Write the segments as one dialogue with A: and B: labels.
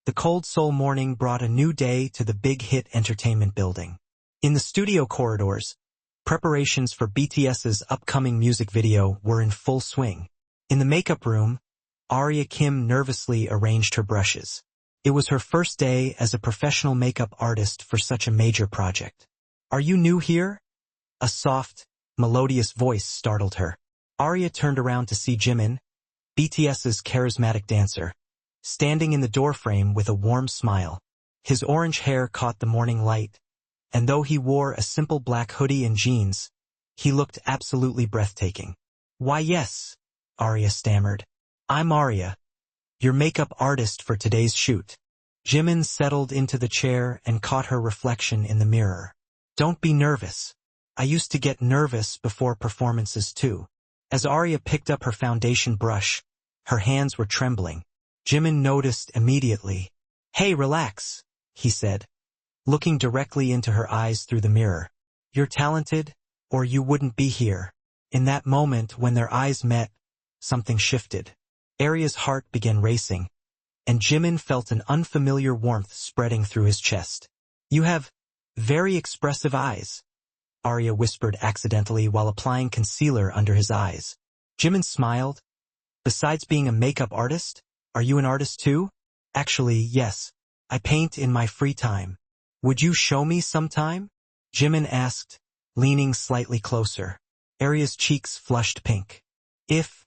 A: The cold Seoul morning brought a new day to the Big Hit Entertainment building. In the studio corridors, preparations for BTS's upcoming music video were in full swing. In the makeup room, Aria Kim nervously arranged her brushes. It was her first day as a professional makeup artist for such a major project. "Are you new here?" A soft, melodious voice startled her. Aria turned around to see Jimin, BTS's charismatic dancer, standing in the doorframe with a warm smile. His orange hair caught the morning light, and though he wore a simple black hoodie and jeans, he looked absolutely breathtaking. "Why yes," Aria stammered. "I'm Aria, your makeup artist for today's shoot." Jimin settled into the chair and caught her reflection in the mirror. "Don't be nervous. I used to get nervous before performances too." As Aria picked up her foundation brush, her hands were trembling. Jimin noticed immediately. "Hey, relax," he said, looking directly into her eyes through the mirror. "You're talented, or you wouldn't be here." In that moment when their eyes met, something shifted. Aria's heart began racing, and Jimin felt an unfamiliar warmth spreading through his chest. "You have very expressive eyes," Aria whispered accidentally while applying concealer under his eyes. Jimin smiled. "Besides being a makeup artist, are you an artist too?" "Actually, yes. I paint in my free time." "Would you show me sometime?" Jimin asked, leaning slightly closer. Aria's cheeks flushed pink. If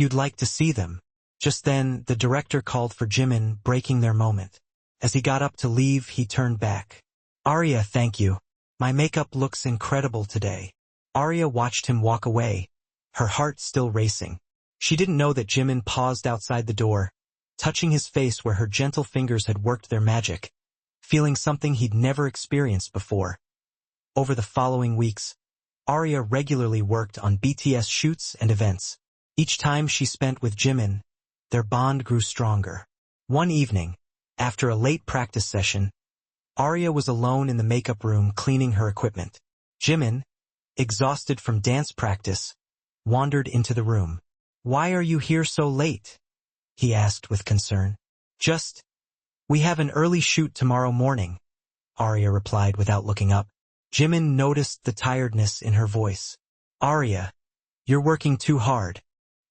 A: you'd like to see them." Just then, the director called for Jimin, breaking their moment. As he got up to leave, he turned back. "Aria, thank you. My makeup looks incredible today." Aria watched him walk away, her heart still racing. She didn't know that Jimin paused outside the door, touching his face where her gentle fingers had worked their magic, feeling something he'd never experienced before. Over the following weeks, Aria regularly worked on BTS shoots and events. Each time she spent with Jimin, their bond grew stronger. One evening, after a late practice session, Aria was alone in the makeup room cleaning her equipment. Jimin, exhausted from dance practice, wandered into the room. "Why are you here so late?" he asked with concern. We have an early shoot tomorrow morning," Aria replied without looking up. Jimin noticed the tiredness in her voice. "Aria, you're working too hard.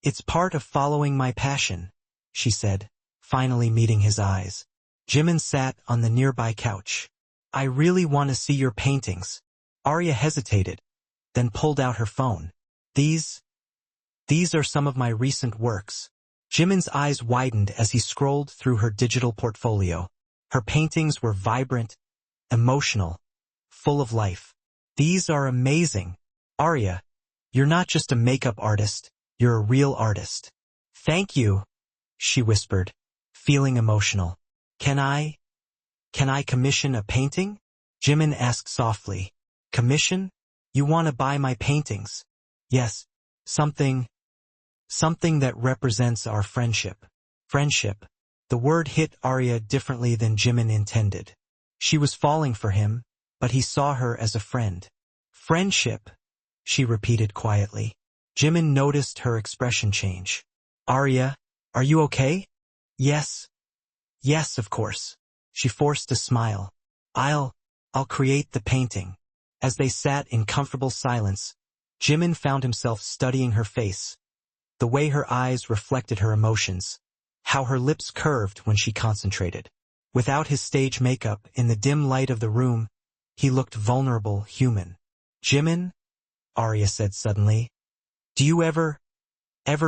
A: It's part of following my passion," she said, finally meeting his eyes. Jimin sat on the nearby couch. "I really want to see your paintings." Aria hesitated, then pulled out her phone. These are some of my recent works." Jimin's eyes widened as he scrolled through her digital portfolio. Her paintings were vibrant, emotional, full of life. "These are amazing. Aria, you're not just a makeup artist, you're a real artist." "Thank you," she whispered, feeling emotional. Can I commission a painting?" Jimin asked softly. "Commission? You want to buy my paintings?" "Yes, something that represents our friendship." Friendship. The word hit Aria differently than Jimin intended. She was falling for him, but he saw her as a friend. "Friendship," she repeated quietly. Jimin noticed her expression change. "Aria, are you okay?" Yes, of course." She forced a smile. I'll create the painting." As they sat in comfortable silence, Jimin found himself studying her face, the way her eyes reflected her emotions, how her lips curved when she concentrated. Without his stage makeup, in the dim light of the room, he looked vulnerable, human. "Jimin," Aria said suddenly, "do you ever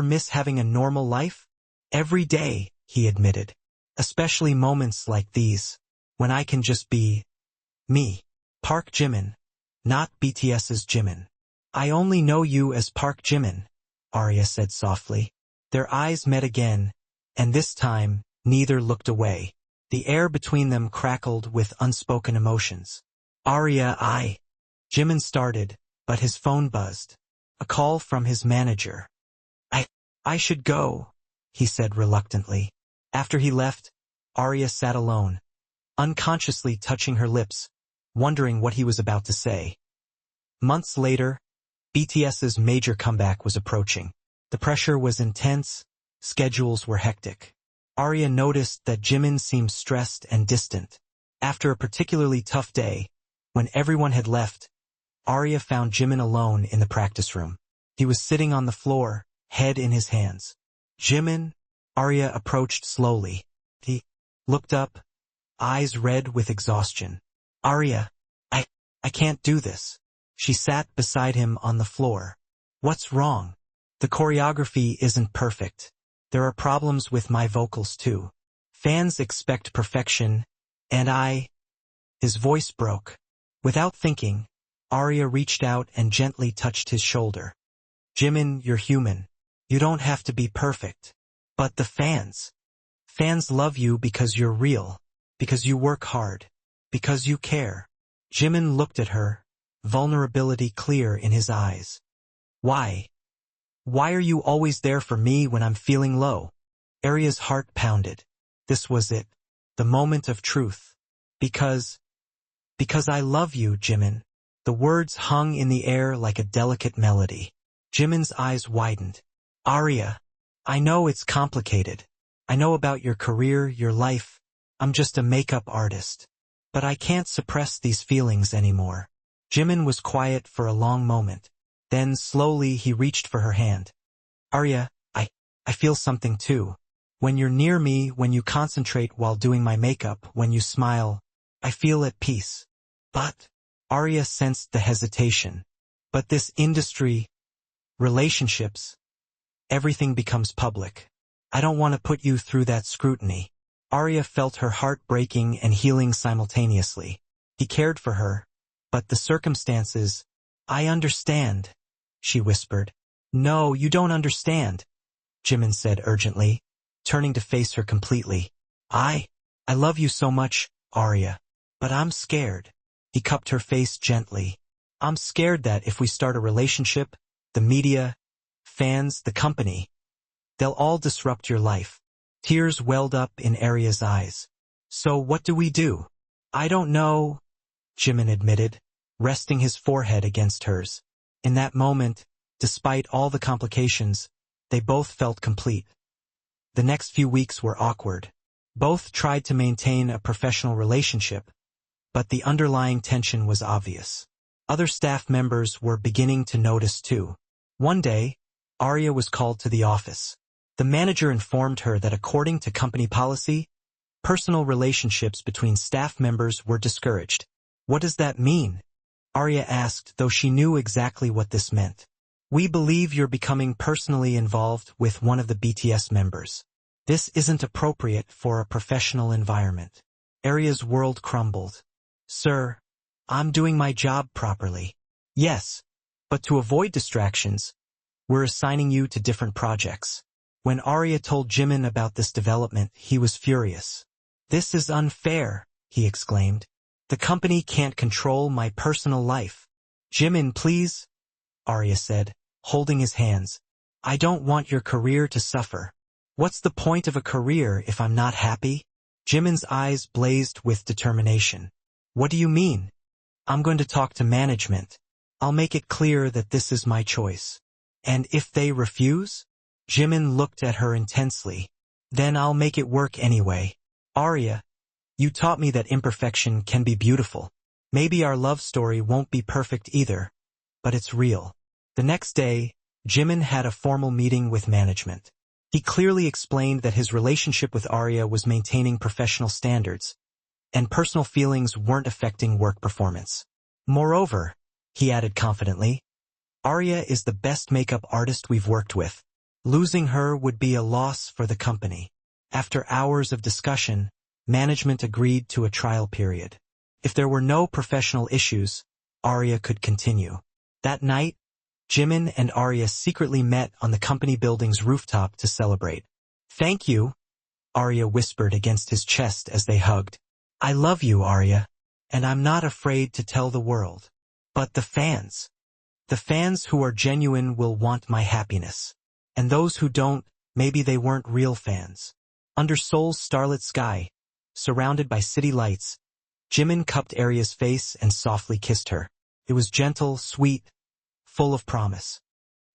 A: miss having a normal life?" "Every day," he admitted. "Especially moments like these, when I can just be me." "Park Jimin, not BTS's Jimin." "I only know you as Park Jimin," Aria said softly. Their eyes met again, and this time, neither looked away. The air between them crackled with unspoken emotions. "Aria, Jimin started, but his phone buzzed. A call from his manager. I should go," he said reluctantly. After he left, Aria sat alone, unconsciously touching her lips, wondering what he was about to say. Months later, BTS's major comeback was approaching. The pressure was intense, schedules were hectic. Aria noticed that Jimin seemed stressed and distant. After a particularly tough day, when everyone had left, Aria found Jimin alone in the practice room. He was sitting on the floor, head in his hands. Jimin? Aria approached slowly. He looked up, eyes red with exhaustion. Aria, I can't do this. She sat beside him on the floor. What's wrong? The choreography isn't perfect. There are problems with my vocals too. Fans expect perfection, and His voice broke. Without thinking, Aria reached out and gently touched his shoulder. Jimin, you're human. You don't have to be perfect. But the fans love you because you're real, because you work hard, because you care. Jimin looked at her, vulnerability clear in his eyes. Why? Why are you always there for me when I'm feeling low? Aria's heart pounded. This was it. The moment of truth. Because I love you, Jimin. The words hung in the air like a delicate melody. Jimin's eyes widened. Aria, I know it's complicated. I know about your career, your life. I'm just a makeup artist. But I can't suppress these feelings anymore. Jimin was quiet for a long moment. Then slowly he reached for her hand. Aria, I feel something too. When you're near me, when you concentrate while doing my makeup, when you smile, I feel at peace. But, Aria sensed the hesitation. But this industry, relationships, everything becomes public. I don't want to put you through that scrutiny. Aria felt her heart breaking and healing simultaneously. He cared for her, but the circumstances, I understand, she whispered. No, you don't understand, Jimin said urgently, turning to face her completely. I love you so much, Aria, but I'm scared. He cupped her face gently. I'm scared that if we start a relationship, the media, fans, the company, they'll all disrupt your life. Tears welled up in Aria's eyes. So what do we do? I don't know, Jimin admitted, resting his forehead against hers. In that moment, despite all the complications, they both felt complete. The next few weeks were awkward. Both tried to maintain a professional relationship, but the underlying tension was obvious. Other staff members were beginning to notice too. One day, Aria was called to the office. The manager informed her that according to company policy, personal relationships between staff members were discouraged. What does that mean? Aria asked, though she knew exactly what this meant. We believe you're becoming personally involved with one of the BTS members. This isn't appropriate for a professional environment. Aria's world crumbled. Sir, I'm doing my job properly. Yes, but to avoid distractions, we're assigning you to different projects. When Aria told Jimin about this development, he was furious. This is unfair, he exclaimed. The company can't control my personal life. Jimin, please, Aria said, holding his hands. I don't want your career to suffer. What's the point of a career if I'm not happy? Jimin's eyes blazed with determination. What do you mean? I'm going to talk to management. I'll make it clear that this is my choice. And if they refuse? Jimin looked at her intensely. Then I'll make it work anyway. Aria, you taught me that imperfection can be beautiful. Maybe our love story won't be perfect either, but it's real. The next day, Jimin had a formal meeting with management. He clearly explained that his relationship with Aria was maintaining professional standards, and personal feelings weren't affecting work performance. Moreover, he added confidently, Aria is the best makeup artist we've worked with. Losing her would be a loss for the company. After hours of discussion, management agreed to a trial period. If there were no professional issues, Aria could continue. That night, Jimin and Aria secretly met on the company building's rooftop to celebrate. Thank you, Aria whispered against his chest as they hugged. I love you, Aria, and I'm not afraid to tell the world. But the fans who are genuine will want my happiness. And those who don't, maybe they weren't real fans. Under Seoul's starlit sky, surrounded by city lights, Jimin cupped Aria's face and softly kissed her. It was gentle, sweet, full of promise.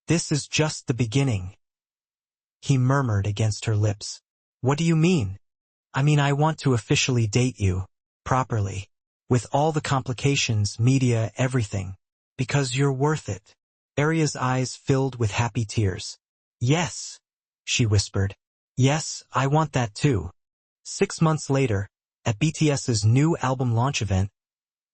A: This is just the beginning, he murmured against her lips. What do you mean? I mean, I want to officially date you. Properly. With all the complications, media, everything. Because you're worth it. Aria's eyes filled with happy tears. Yes, she whispered. Yes, I want that too. 6 months later, at BTS's new album launch event,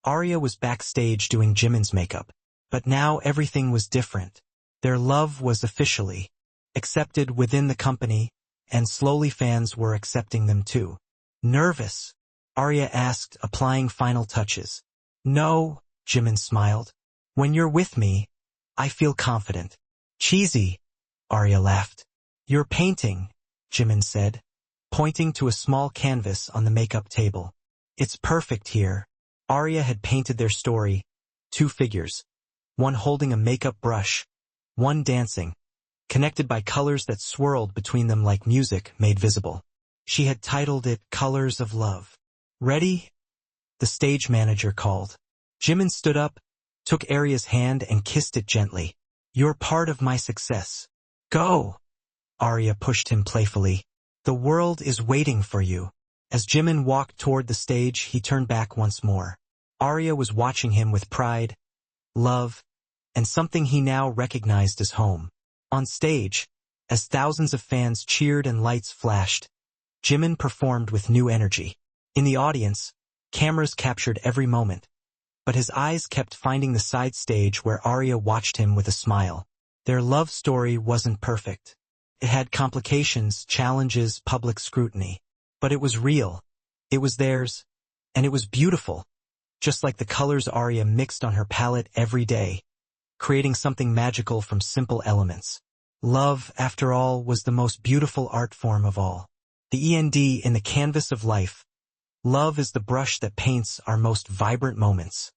A: Aria was backstage doing Jimin's makeup. But now everything was different. Their love was officially accepted within the company, and slowly fans were accepting them too. Nervous? Aria asked, applying final touches. No, Jimin smiled. When you're with me, I feel confident. Cheesy, Aria laughed. You're painting, Jimin said, pointing to a small canvas on the makeup table. It's perfect here. Aria had painted their story, 2 figures, one holding a makeup brush, one dancing, connected by colors that swirled between them like music made visible. She had titled it Colors of Love. Ready? The stage manager called. Jimin stood up, took Aria's hand and kissed it gently. You're part of my success. Go! Aria pushed him playfully. The world is waiting for you. As Jimin walked toward the stage, he turned back once more. Aria was watching him with pride, love, and something he now recognized as home. On stage, as thousands of fans cheered and lights flashed, Jimin performed with new energy. In the audience, cameras captured every moment, but his eyes kept finding the side stage where Aria watched him with a smile. Their love story wasn't perfect. It had complications, challenges, public scrutiny. But it was real. It was theirs. And it was beautiful. Just like the colors Aria mixed on her palette every day, creating something magical from simple elements. Love, after all, was the most beautiful art form of all. The END in the canvas of life. Love is the brush that paints our most vibrant moments.